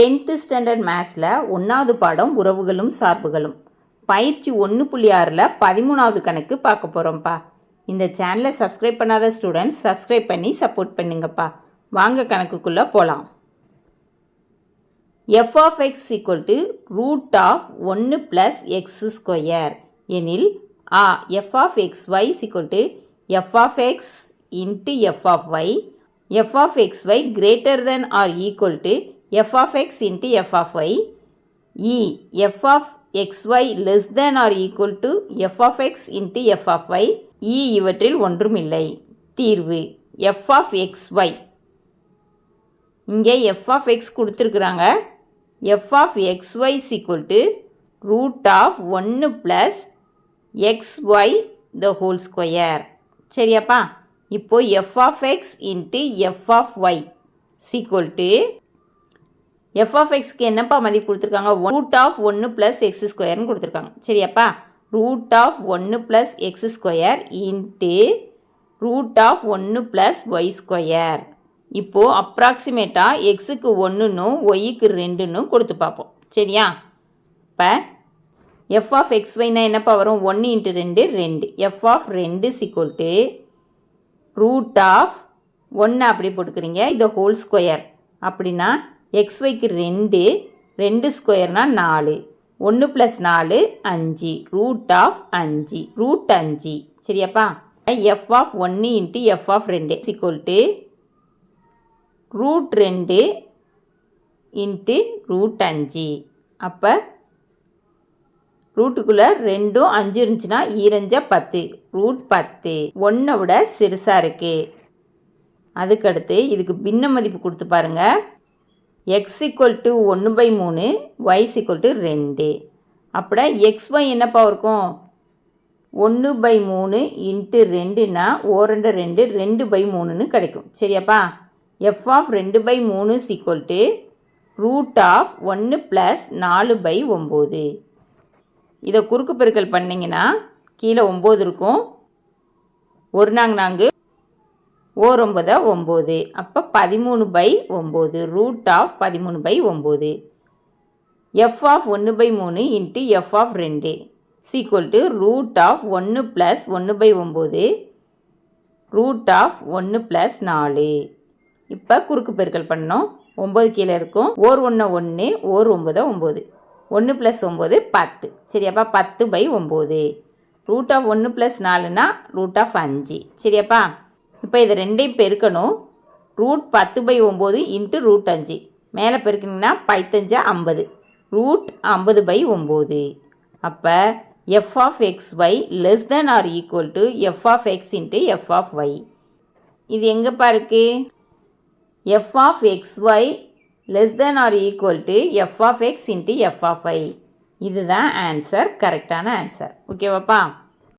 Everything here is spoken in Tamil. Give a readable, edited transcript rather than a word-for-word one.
10th ஸ்டாண்டர்ட் மேத்ஸில் 1வது பாடம் உறவுகளும் சார்புகளும் பயிற்சி 1.6ல் 13வது கணக்கு பார்க்க போகிறோம்ப்பா. இந்த சேனலை சப்ஸ்கிரைப் பண்ணாத ஸ்டூடெண்ட்ஸ் சப்ஸ்கிரைப் பண்ணி சப்போர்ட் பண்ணுங்கப்பா. வாங்க கணக்குக்குள்ளே போகலாம். f of x equal to root of 1 plus x square எனில் f of xy is equal to f of x into f of y, f of xy greater than or equal to f of x into f of y, f of xy less than or equal to f of x into f of y, இவற்றில் ஒன்றுமில்லை. தீர்வு f of xy. இங்கே f of x கொடுத்துருக்குறாங்க. f of xy is equal to root of 1 plus xy the whole square. சரியாப்பா? இப்போ f of x into f of y is equal to f of xக்கு என்னப்பா மதிப்பு கொடுத்துருக்காங்க? root of 1 plus x squareன்னு கொடுத்துருக்காங்க. சரியாப்பா? root of 1 plus x square into root of 1 plus y square. இப்போ அப்ராக்சிமேட்டாக எக்ஸுக்கு 1ன்னு ஒய்க்கு 2ன்னு கொடுத்து பார்ப்போம். சரியா? இப்போ f of xyனா என்னப்பா வரும்? 1 into 2 2. f of 2 is equal to root of 1 அப்படி போட்டுக்கிறீங்க. இது ஹோல் ஸ்கொயர். அப்படின்னா xyக்கு 2 2 ஸ்கொயர்னா 4 1 + 4 5 ரூட் ஆஃப் 5 ரூட் 5. சரியாப்பா? f of 1 into f of 2 is equal to root 2 into root 5. அப்போ ரூட்டுக்குள்ளே 2 5 இருந்துச்சுன்னா 2 10 ரூட் 10 1 விட சிறுசாக இருக்குது. அதுக்கடுத்து இதுக்கு பின்ன மதிப்பு கொடுத்து பாருங்கள். x equal to 1/3 y equal to 2. அப்போ xy என்னப்பா இருக்கும்? 1/3 இன்ட்டு 2னா 2 2 2/3ன்னு கிடைக்கும். சரியாப்பா? f of 2/3 is equal to root of 1 plus 4/9. இதை குறுக்கு பெருக்கல் பண்ணிங்கன்னா கீழே 9 இருக்கும். 1 4 4 9 9. அப்போ 13/9 root of 13/9. f of 1/3 into f of 2 is equal to root of 1 plus 1/9 root of 1 plus 4. இப்போ குறுக்கு பெருக்கல் பண்ணோம். 9 கீழே இருக்கும். 1 1 9 9 1 + 9 10. சரியாப்பா? 10/9. ரூட் ஆஃப் 1 + 4னா ரூட் ஆஃப் 5. சரியாப்பா? இப்போ இதை ரெண்டையும் பெருக்கணும். ரூட் 10/9 இன்ட்டு ரூட் 5 மேலே பெருக்கினீங்கன்னா 15 50 ரூட் 50/9. அப்போ f of xy less than or equal to f of x into f of y. இது எங்கேப்பா இருக்குது? f of xy less than or equal to f of x into f of y. இதுதான் ஆன்சர், கரெக்டான ஆன்சர். ஓகேவாப்பா?